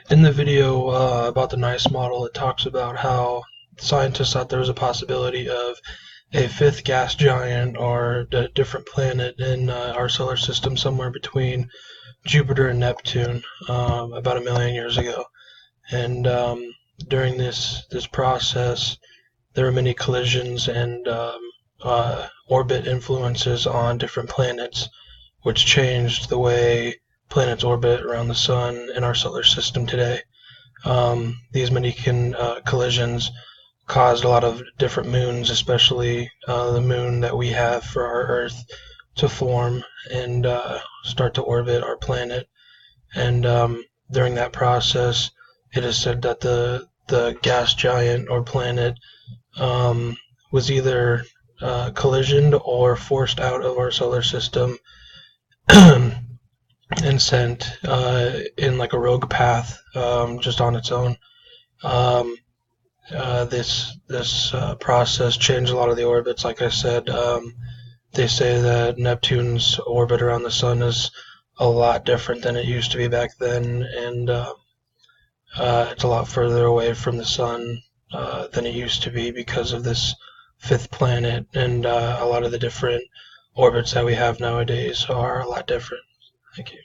In the video about the NICE model, it talks about how scientists thought there was a possibility of a fifth gas giant or a different planet in our solar system, somewhere between Jupiter and Neptune, about a million years ago. And during this process, there were many collisions and orbit influences on different planets, which changed the way planets orbit around the sun in our solar system today. These many collisions caused a lot of different moons, especially the moon that we have for our Earth, to form and start to orbit our planet. And during that process, it is said that the gas giant or planet was either collisioned or forced out of our solar system and sent in like a rogue path just on its own. Um, this process changed a lot of the orbits. Like I said, they say that Neptune's orbit around the sun is a lot different than it used to be back then, and it's a lot further away from the sun than it used to be because of this fifth planet, and a lot of the different orbits that we have nowadays are a lot different. Thank you.